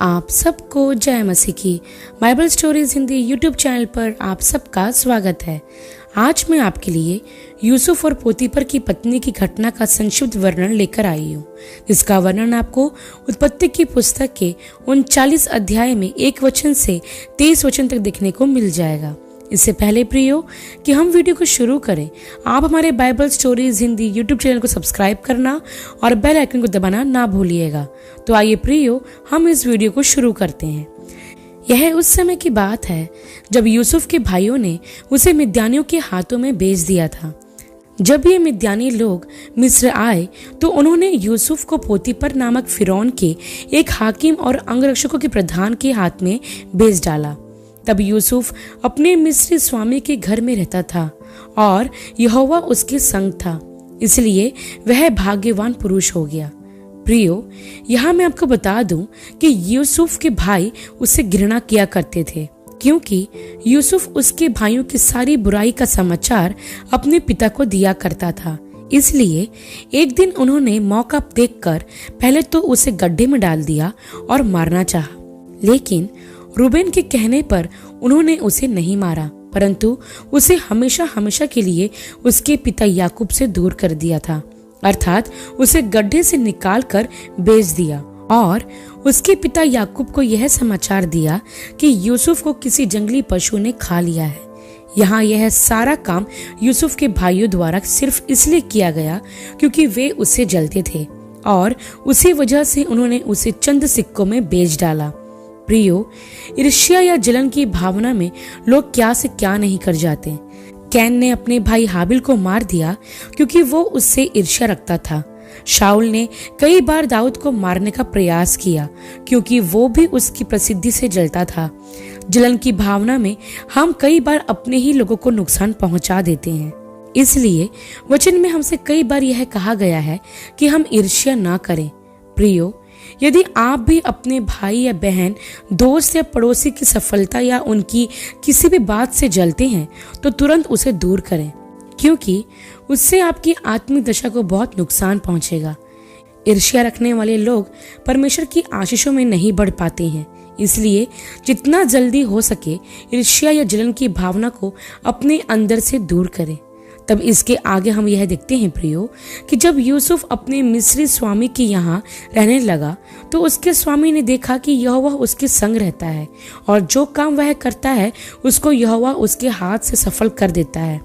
आप सबको जय मसीह की। Bible stories Hindi YouTube channel पर आप सबका स्वागत है। आज मैं आपके लिए यूसुफ और पोतीपर की पत्नी की घटना का संक्षिप्त वर्णन लेकर आई हूँ, जिसका वर्णन आपको उत्पत्ति की पुस्तक के 39 अध्याय में 1 वचन से 23 वचन तक देखने को मिल जाएगा। इससे पहले प्रियो कि हम वीडियो को शुरू करें, आप हमारे Bible stories Hindi YouTube channel को सब्सक्राइब करना और बेल आइकन को दबाना ना भूलिएगा। तो आइए प्रियो, हम इस वीडियो को शुरू करते हैं। यह उस समय की बात है जब यूसुफ के भाइयों ने उसे मिद्यानियों के हाथों में बेच दिया था। जब ये मिद्यानी लोग मिस्र आए तो उन्होंने यूसुफ को पोतीपर नामक फिरौन के एक हाकिम और अंगरक्षकों के प्रधान के हाथ में बेच डाला। तब यूसुफ अपने मिस्री स्वामी के घर में रहता था और यहोवा उसके संग था, इसलिए वह भाग्यवान पुरुष हो गया। प्रियो, यहाँ मैं आपको बता दूं कि यूसुफ के भाई उससे घृणा किया करते थे, क्योंकि यूसुफ उसके भाइयों की सारी बुराई का समाचार अपने पिता को दिया करता था। इसलिए एक दिन उन्होंने मौका देखकर पहले तो उसे गड्ढे में डाल दिया और मारना चाहा, लेकिन रूबेन के कहने पर उन्होंने उसे नहीं मारा, परंतु उसे हमेशा हमेशा के लिए उसके पिता याकूब से दूर कर दिया था, अर्थात उसे गड्ढे से निकालकर बेच दिया। और उसके पिता याकूब को यह समाचार दिया कि यूसुफ को किसी जंगली पशु ने खा लिया है। यहाँ यह सारा काम यूसुफ के भाइयों द्वारा सिर्फ इसलिए किया गया क्योंकि वे उससे जलते थे और उसी वजह से उन्होंने उसे चंद सिक्कों में बेच डाला। प्रियो, ईर्ष्या या जलन की भावना में लोग क्या से क्या नहीं कर जाते। कैन ने अपने भाई हाबिल को मार दिया क्योंकि वो उससे ईर्ष्या रखता था। शाऊल ने कई बार दाऊद को मारने का प्रयास किया क्योंकि वो भी उसकी प्रसिद्धि से जलता था। जलन की भावना में हम कई बार अपने ही लोगों को नुकसान पहुंचा देते हैं। इसलिए वचन में हमसे कई बार यह कहा गया है कि हम ईर्ष्या ना करें। प्रियो, यदि आप भी अपने भाई या बहन, दोस्त या पड़ोसी की सफलता या उनकी किसी भी बात से जलते हैं तो तुरंत उसे दूर करें, क्योंकि उससे आपकी आत्मिक दशा को बहुत नुकसान पहुंचेगा। ईर्ष्या रखने वाले लोग परमेश्वर की आशीषों में नहीं बढ़ पाते हैं। इसलिए जितना जल्दी हो सके ईर्ष्या या जलन की भावना को अपने अंदर से दूर करें। तब इसके आगे हम यह देखते हैं प्रियो कि जब यूसुफ अपने मिस्री स्वामी के यहाँ रहने लगा तो उसके स्वामी ने देखा कि यहोवा उसके संग रहता है और जो काम वह करता है उसको यहोवा उसके हाथ से सफल कर देता है।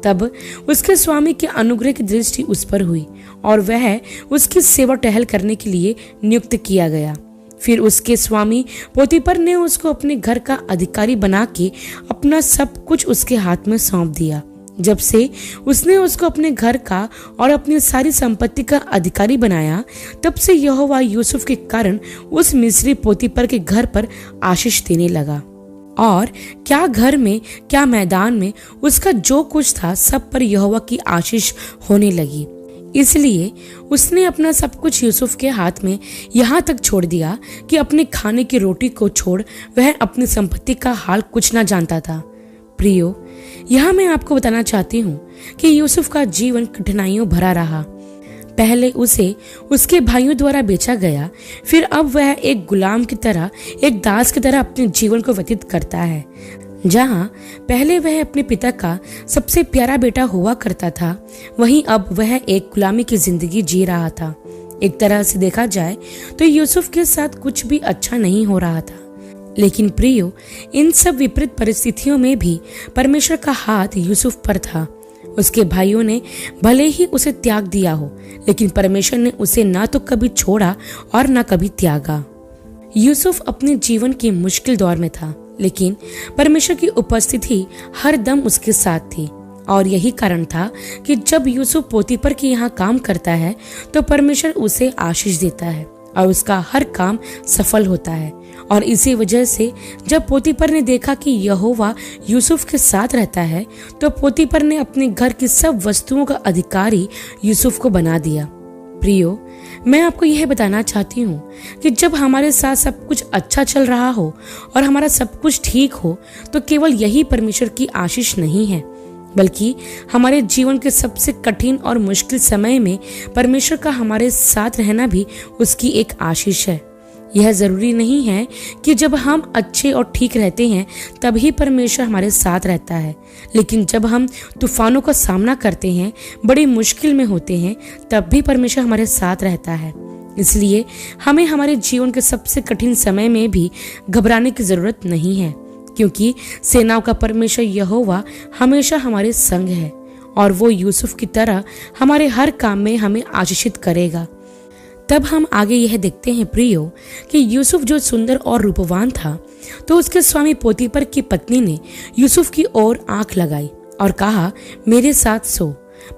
तब उसके स्वामी के अनुग्रह की दृष्टि उस पर हुई और वह उसकी सेवा टहल करने के लिए नियुक्त किया गया। फिर उसके स्वामी पोतीपर ने उसको अपने घर का अधिकारी बना के अपना सब कुछ उसके हाथ में सौंप दिया। जब से उसने उसको अपने घर का और अपनी सारी संपत्ति का अधिकारी बनाया, तब से यहोवा यूसुफ के कारण उस मिस्री पोतीपर के घर पर आशीष देने लगा। और क्या घर में क्या मैदान में उसका जो कुछ था सब पर यहोवा की आशीष होने लगी। इसलिए उसने अपना सब कुछ यूसुफ के हाथ में यहाँ तक छोड़ दिया कि अपने खाने की रोटी को छोड़ वह अपनी संपत्ति का हाल कुछ न जानता था। प्रियो, यहाँ मैं आपको बताना चाहती हूँ कि यूसुफ का जीवन कठिनाइयों भरा रहा। पहले उसे उसके भाइयों द्वारा बेचा गया, फिर अब वह एक गुलाम की तरह, एक दास की तरह अपने जीवन को व्यतीत करता है। जहाँ पहले वह अपने पिता का सबसे प्यारा बेटा हुआ करता था, वहीं अब वह एक गुलामी की जिंदगी जी रहा था। एक तरह से देखा जाए तो यूसुफ के साथ कुछ भी अच्छा नहीं हो रहा था। लेकिन प्रियो, इन सब विपरीत परिस्थितियों में भी परमेश्वर का हाथ यूसुफ पर था। उसके भाइयों ने भले ही उसे त्याग दिया हो, लेकिन परमेश्वर ने उसे ना तो कभी छोड़ा और ना कभी त्यागा। यूसुफ अपने जीवन के मुश्किल दौर में था, लेकिन परमेश्वर की उपस्थिति हर दम उसके साथ थी। और यही कारण था कि जब यूसुफ पोतीपर के यहाँ काम करता है तो परमेश्वर उसे आशीष देता है और उसका हर काम सफल होता है। और इसी वजह से जब पोतीपर ने देखा कि यहोवा यूसुफ के साथ रहता है तो पोतीपर ने अपने घर की सब वस्तुओं का अधिकारी यूसुफ को बना दिया। प्रियो, मैं आपको यह बताना चाहती हूँ कि जब हमारे साथ सब कुछ अच्छा चल रहा हो और हमारा सब कुछ ठीक हो तो केवल यही परमेश्वर की आशीष नहीं है, बल्कि हमारे जीवन के सबसे कठिन और मुश्किल समय में परमेश्वर का हमारे साथ रहना भी उसकी एक आशीष है। यह जरूरी नहीं है कि जब हम अच्छे और ठीक रहते हैं तभी परमेश्वर हमारे साथ रहता है, लेकिन जब हम तूफानों का सामना करते हैं, बड़ी मुश्किल में होते हैं, तब भी परमेश्वर हमारे साथ रहता है। इसलिए हमें हमारे जीवन के सबसे कठिन समय में भी घबराने की जरूरत नहीं है, क्योंकि सेनाओं का परमेश्वर यहोवा हमेशा हमारे संग है और वो यूसुफ की तरह हमारे हर काम में हमें आशीषित करेगा। तब हम आगे यह देखते हैं प्रियो कि यूसुफ जो सुंदर और रूपवान था, तो उसके स्वामी पोतीपर की पत्नी ने यूसुफ की ओर आंख लगाई और कहा, मेरे साथ सो।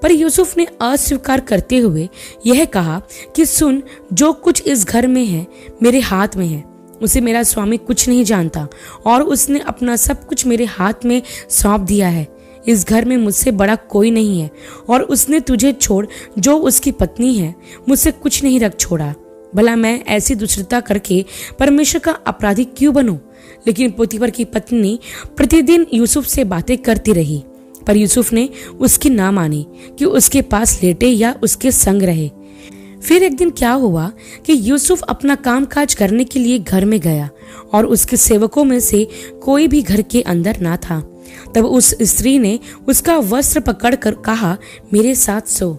पर यूसुफ ने अस्वीकार करते हुए यह कहा कि सुन, जो कुछ इस घर में है मेरे हाथ में है, उसे मेरा स्वामी कुछ नहीं जानता और उसने अपना सब कुछ मेरे हाथ में सौंप दिया है। इस घर में मुझसे बड़ा कोई नहीं है और उसने तुझे छोड़ जो उसकी पत्नी है मुझसे कुछ नहीं रख छोड़ा। भला मैं ऐसी दुष्टता करके परमेश्वर का अपराधी क्यों बनूं? लेकिन पोतीपर की पत्नी प्रतिदिन यूसुफ से बातें करती रही, पर यूसुफ ने उसकी ना मानी कि उसके पास लेटे या उसके संग रहे। फिर एक दिन क्या हुआ कि यूसुफ अपना कामकाज करने के लिए घर में गया और उसके सेवकों में से कोई भी घर के अंदर ना था। तब उस स्त्री ने उसका वस्त्र पकड़कर कहा, मेरे साथ सो।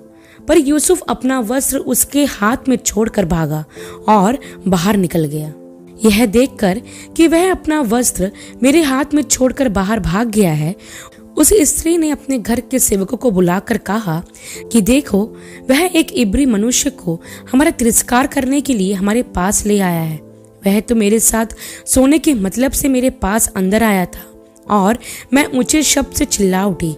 पर यूसुफ अपना वस्त्र उसके हाथ में छोड़कर भागा और बाहर निकल गया। यह देखकर कि वह अपना वस्त्र मेरे हाथ में छोड़कर बाहर भाग गया है, उस स्त्री ने अपने घर के सेवकों को बुलाकर कहा कि देखो, वह एक इब्री मनुष्य को हमारा तिरस्कार करने के लिए हमारे पास ले आया है। वह तो मेरे साथ सोने के मतलब से मेरे पास अंदर आया था और मैं ऊंचे शब्द से चिल्ला उठी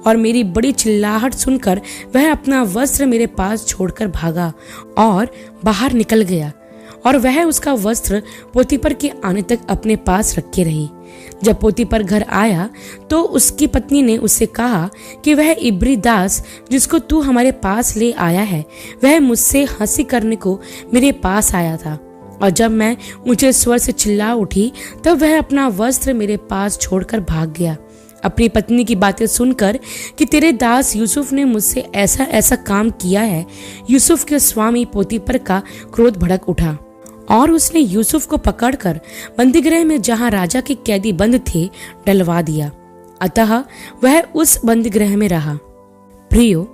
और मेरी बड़ी चिल्लाहट सुनकर वह अपना वस्त्र मेरे पास छोड़कर भागा और बाहर निकल गया और वह उसका वस्त्र पोतीपर के आने तक अपने पास रखे रही। जब पोतीपर घर आया तो उसकी पत्नी ने उससे कहा कि वह इब्री दास जिसको तू हमारे पास ले आया है, वह मुझसे हंसी करने को मेरे पास आया था और जब मैं ऊंचे स्वर से चिल्ला उठी तब वह अपना वस्त्र मेरे पास छोड़कर भाग गया। अपनी पत्नी की बातें सुनकर कि तेरे दास यूसुफ ने मुझसे ऐसा ऐसा काम किया है, यूसुफ के स्वामी पोतीपर का क्रोध भड़क उठा और उसने यूसुफ को पकड़कर बंदीगृह में जहां राजा के कैदी बंद थे डलवा दिया। अतः वह उस बंदीगृह में रहा। प्रियो,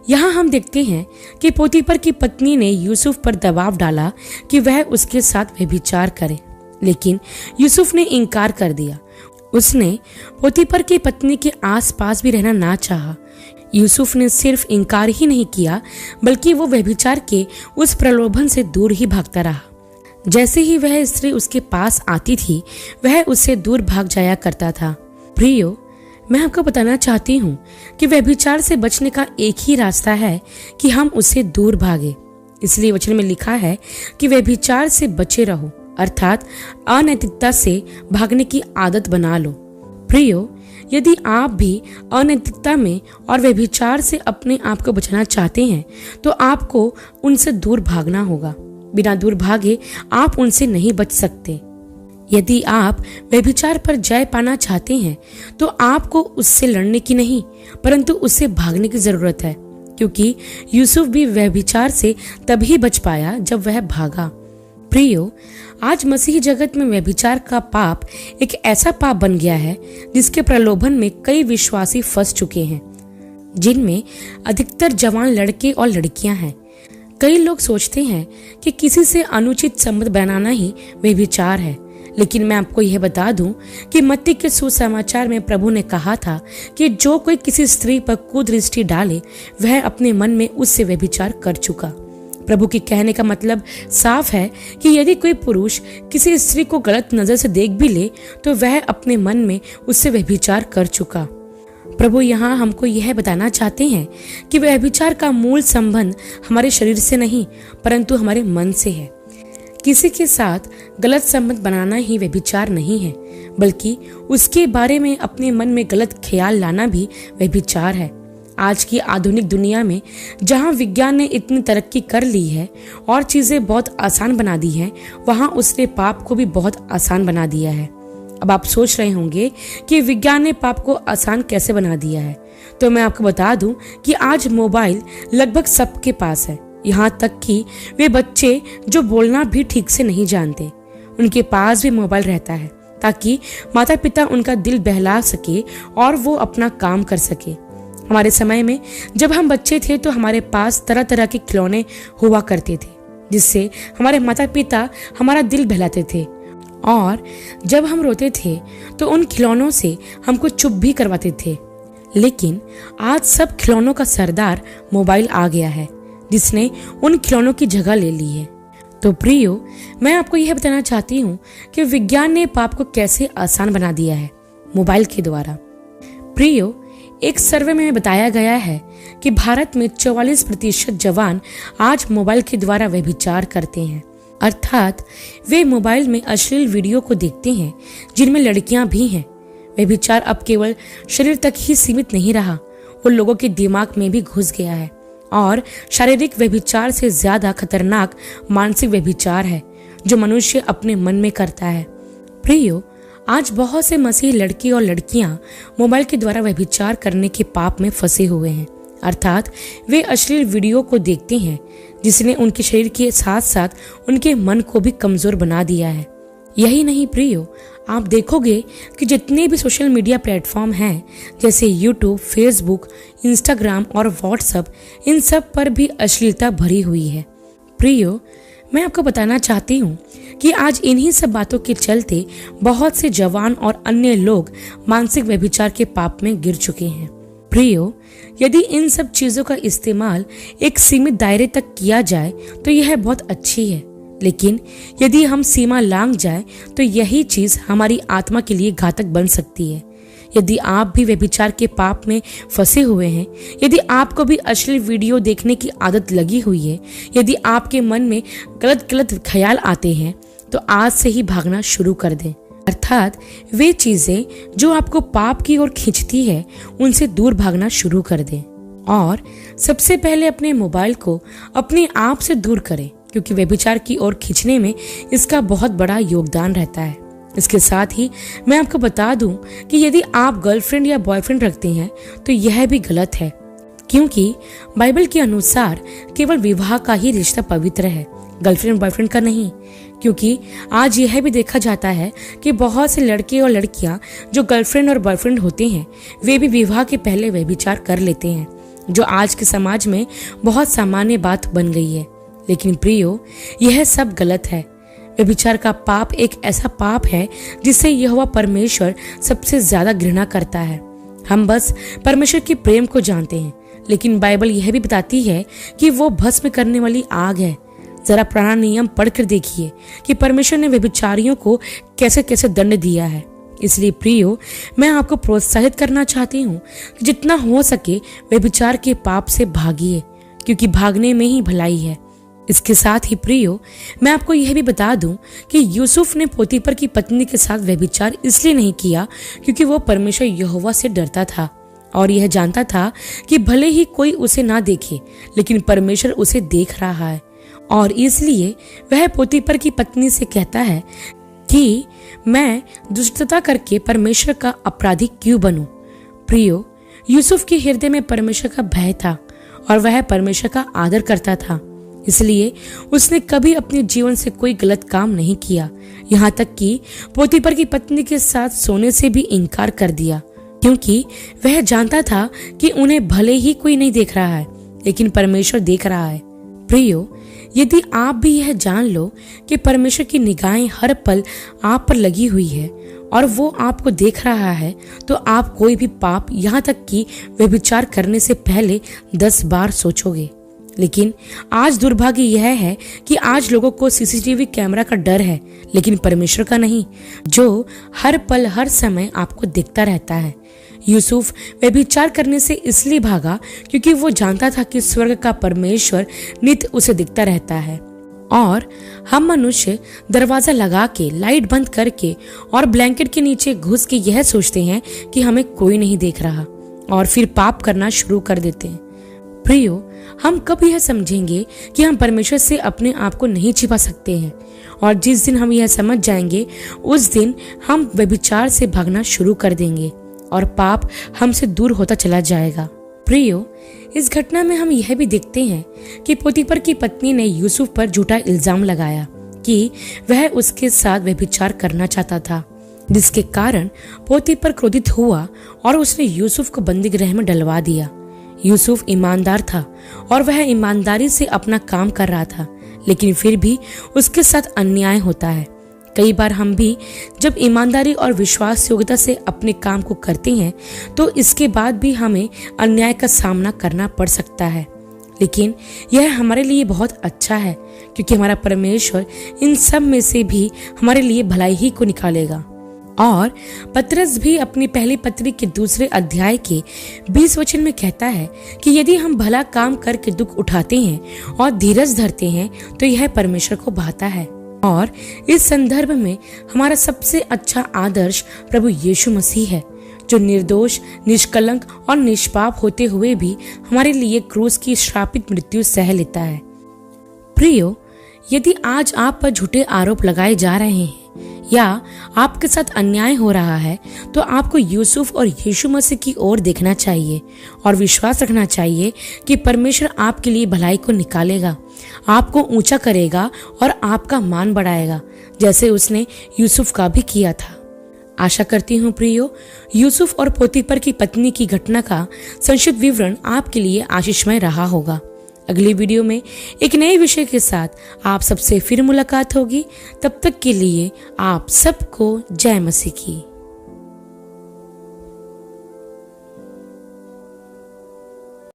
यहाँ हम देखते हैं कि पोतीपर की पत्नी ने यूसुफ पर दबाव डाला कि वह उसके साथ व्यभिचार करे, लेकिन यूसुफ ने इनकार कर दिया। उसने पोतीपर की पत्नी के आसपास भी रहना ना चाहा। यूसुफ ने सिर्फ इनकार ही नहीं किया, बल्कि वो व्यभिचार के उस प्रलोभन से दूर ही भागता रहा। जैसे ही वह स्त्री उसके पास आती थी, वह उससे दूर भाग जाया करता था। प्रियो, मैं आपको बताना चाहती हूँ कि व्यभिचार से बचने का एक ही रास्ता है कि हम उससे दूर भागे। इसलिए वचन में लिखा है कि व्यभिचार से बचे रहो, अर्थात अनैतिकता से भागने की आदत बना लो। प्रियो, यदि आप भी अनैतिकता में और व्यभिचार से अपने आप को बचाना चाहते हैं तो आपको उनसे दूर भागना होगा। बिना दूर भागे आप उनसे नहीं बच सकते। यदि आप व्यभिचार पर जय पाना चाहते हैं तो आपको उससे लड़ने की नहीं, परंतु उससे भागने की जरूरत है, क्योंकि यूसुफ भी व्यभिचार से तभी बच पाया जब वह भागा। प्रियो, आज मसीही जगत में व्यभिचार का पाप एक ऐसा पाप बन गया है जिसके प्रलोभन में कई विश्वासी फंस चुके हैं, जिनमें अधिकतर जवान लड़के और लड़कियां हैं। कई लोग सोचते हैं कि किसी से अनुचित संबंध बनाना ही व्यभिचार है, लेकिन मैं आपको यह बता दूं कि मत्ती के सुसमाचार में प्रभु ने कहा था कि जो कोई किसी स्त्री पर कुदृष्टि डाले वह अपने मन में उससे व्यभिचार कर चुका। प्रभु के कहने का मतलब साफ है कि यदि कोई पुरुष किसी स्त्री को गलत नजर से देख भी ले तो वह अपने मन में उससे व्यभिचार कर चुका। प्रभु यहाँ हमको यह बताना चाहते हैं कि व्यभिचार का मूल संबंध हमारे शरीर से नहीं, परंतु हमारे मन से है। किसी के साथ गलत संबंध बनाना ही व्यभिचार नहीं है, बल्कि उसके बारे में अपने मन में गलत ख्याल लाना भी व्यभिचार है। आज की आधुनिक दुनिया में जहां विज्ञान ने इतनी तरक्की कर ली है और चीजें बहुत आसान बना दी हैं, वहां उसने पाप को भी बहुत आसान बना दिया है। अब आप सोच रहे होंगे कि विज्ञान ने पाप को आसान कैसे बना दिया है, तो मैं आपको बता दूं कि आज मोबाइल लगभग सबके पास है, यहाँ तक कि वे बच्चे जो बोलना भी ठीक से नहीं जानते। उनके पास भी मोबाइल रहता है ताकि माता पिता उनका दिल बहला सके और वो अपना काम कर सके। हमारे समय में जब हम बच्चे थे तो हमारे पास तरह तरह के खिलौने हुआ करते थे जिससे हमारे माता पिता हमारा दिल बहलाते थे, और जब हम रोते थे तो उन खिलौनों से हमको चुप भी करवाते थे। लेकिन आज सब खिलौनों का सरदार मोबाइल आ गया है जिसने उन खिलौनों की जगह ले ली है। तो प्रियो, मैं आपको यह बताना चाहती हूँ कि विज्ञान ने पाप को कैसे आसान बना दिया है मोबाइल के द्वारा। प्रियो, एक सर्वे में बताया गया है कि भारत में 44% जवान आज मोबाइल के द्वारा व्यभिचार करते हैं, अर्थात वे मोबाइल में अश्लील वीडियो को देखते हैं जिनमें लड़कियां भी हैं। व्यभिचार अब केवल शरीर तक ही सीमित नहीं रहा, वो लोगों के दिमाग में भी घुस गया है और शारीरिक व्यभिचार से ज्यादा खतरनाक मानसिक व्यभिचार है जो मनुष्य अपने मन में करता है। प्रियो, आज बहुत से मसीही लड़के और लड़कियां मोबाइल के द्वारा व्यभिचार करने के पाप में फंसे हुए हैं, अर्थात वे अश्लील वीडियो को देखते हैं जिसने उनके शरीर के साथ साथ उनके मन को भी कमजोर बना दिया है। यही नहीं प्रियो, आप देखोगे कि जितने भी सोशल मीडिया प्लेटफॉर्म हैं जैसे यूट्यूब, फेसबुक, इंस्टाग्राम और व्हाट्सएप, इन सब पर भी अश्लीलता भरी हुई है। प्रियो, मैं आपको बताना चाहती हूँ कि आज इन्हीं सब बातों के चलते बहुत से जवान और अन्य लोग मानसिक व्यभिचार के पाप में गिर चुके हैं। प्रियो, यदि इन सब चीजों का इस्तेमाल एक सीमित दायरे तक किया जाए तो यह बहुत अच्छी है, लेकिन यदि हम सीमा लांघ जाए तो यही चीज हमारी आत्मा के लिए घातक बन सकती है। यदि आप भी व्यभिचार के पाप में फंसे हुए हैं, यदि आपको भी अश्लील वीडियो देखने की आदत लगी हुई है, यदि आपके मन में गलत गलत ख्याल आते हैं, तो आज से ही भागना शुरू कर दें, अर्थात वे चीजें जो आपको पाप की ओर खींचती है उनसे दूर भागना शुरू कर दें। और सबसे पहले अपने मोबाइल को अपने आप से दूर करें, क्योंकि व्यभिचार की ओर खींचने में इसका बहुत बड़ा योगदान रहता है। इसके साथ ही मैं आपको बता दूं कि यदि आप गर्लफ्रेंड या बॉयफ्रेंड रखते हैं तो यह भी गलत है, क्योंकि बाइबल के अनुसार केवल विवाह का ही रिश्ता पवित्र है, गर्लफ्रेंड बॉयफ्रेंड का नहीं। क्योंकि आज यह भी देखा जाता है कि बहुत से लड़के और लड़कियां जो गर्लफ्रेंड और बॉयफ्रेंड होते हैं वे भी विवाह के पहले व्यभिचार कर लेते हैं, जो आज के समाज में बहुत सामान्य बात बन गई है। लेकिन प्रियो, यह सब गलत है। व्यभिचार का पाप एक ऐसा पाप है जिससे यहोवा परमेश्वर सबसे ज्यादा घृणा करता है। हम बस परमेश्वर के प्रेम को जानते हैं, लेकिन बाइबल यह भी बताती है कि वो भस्म करने वाली आग है। जरा पुराना नियम पढ़कर देखिए कि परमेश्वर ने व्यभिचारियों को कैसे कैसे दंड दिया है। इसलिए प्रियो, मैं आपको प्रोत्साहित करना चाहती हूँ कि जितना हो सके व्यभिचार के पाप से भागिए, क्योंकि भागने में ही भलाई है। इसके साथ ही प्रियो, मैं आपको यह भी बता दूं कि यूसुफ ने पोतीफर की पत्नी के साथ व्यभिचार इसलिए नहीं किया क्योंकि वो परमेश्वर यहोवा से डरता था और यह जानता था कि भले ही कोई उसे ना देखे, लेकिन परमेश्वर उसे देख रहा है, और इसलिए वह पोतीफर की पत्नी से कहता है कि मैं दुष्टता करके परमेश्वर का अपराधी क्यों बनूं। प्रियो, यूसुफ के हृदय में परमेश्वर का भय था और वह परमेश्वर का आदर करता था, इसलिए उसने कभी अपने जीवन से कोई गलत काम नहीं किया, यहाँ तक कि पोतीफर की पत्नी के साथ सोने से भी इनकार कर दिया, क्योंकि वह जानता था कि उन्हें भले ही कोई नहीं देख रहा है, लेकिन परमेश्वर देख रहा है। प्रियो, यदि आप भी यह जान लो कि परमेश्वर की निगाहें हर पल आप पर लगी हुई है और वो आपको देख रहा है, तो आप कोई भी पाप, यहाँ तक कि व्यभिचार करने से पहले 10 बार सोचोगे। लेकिन आज दुर्भाग्य यह है कि आज लोगों को सीसीटीवी कैमरा का डर है, लेकिन परमेश्वर का नहीं, जो हर पल हर समय आपको देखता रहता है। यूसुफ व्यभिचार करने से इसलिए भागा क्योंकि वो जानता था कि स्वर्ग का परमेश्वर नित्य उसे दिखता रहता है, और हम मनुष्य दरवाजा लगा के, लाइट बंद करके और ब्लैंकेट के नीचे घुस के यह सोचते हैं कि हमें कोई नहीं देख रहा, और फिर पाप करना शुरू कर देते हैं। प्रियो, हम कब यह समझेंगे कि हम परमेश्वर से अपने आप को नहीं छिपा सकते हैं, और जिस दिन हम यह समझ जाएंगे उस दिन हम व्यभिचार से भागना शुरू कर देंगे और पाप हमसे दूर होता चला जाएगा। प्रियो, इस घटना में हम यह भी देखते हैं कि पोतीफर की पत्नी ने यूसुफ पर झूठा इल्जाम लगाया कि वह उसके साथ व्यभिचार करना चाहता था, जिसके कारण पोतीफर क्रोधित हुआ और उसने यूसुफ को बंदीगृह में डलवा दिया। यूसुफ ईमानदार था और वह ईमानदारी से अपना काम कर रहा था, लेकिन फिर भी उसके साथ अन्याय होता है। कई बार हम भी जब ईमानदारी और विश्वास योग्यता से अपने काम को करते हैं तो इसके बाद भी हमें अन्याय का सामना करना पड़ सकता है, लेकिन यह हमारे लिए बहुत अच्छा है क्योंकि हमारा परमेश्वर इन सब में से भी हमारे लिए भलाई ही को निकालेगा। और पतरस भी अपनी पहली पत्री के 2 अध्याय के 20 वचन में कहता है कि यदि हम भला काम करके दुख उठाते हैं और धीरज धरते हैं तो यह परमेश्वर को भाता है। और इस संदर्भ में हमारा सबसे अच्छा आदर्श प्रभु यीशु मसीह है, जो निर्दोष, निष्कलंक और निष्पाप होते हुए भी हमारे लिए क्रूस की श्रापित मृत्यु सह लेता है। प्रियो, यदि आज आप पर झूठे आरोप लगाए जा रहे हैं या आपके साथ अन्याय हो रहा है तो आपको यूसुफ और यीशु मसीह की ओर देखना चाहिए और विश्वास रखना चाहिए कि परमेश्वर आपके लिए भलाई को निकालेगा, आपको ऊंचा करेगा और आपका मान बढ़ाएगा, जैसे उसने यूसुफ का भी किया था। आशा करती हूँ प्रियो, यूसुफ और पोतीफर की पत्नी की घटना का संक्षिप्त विवरण आपके लिए आशीषमय रहा होगा। अगली वीडियो में एक नए विषय के साथ आप सबसे फिर मुलाकात होगी। तब तक के लिए आप सबको जय मसीह की।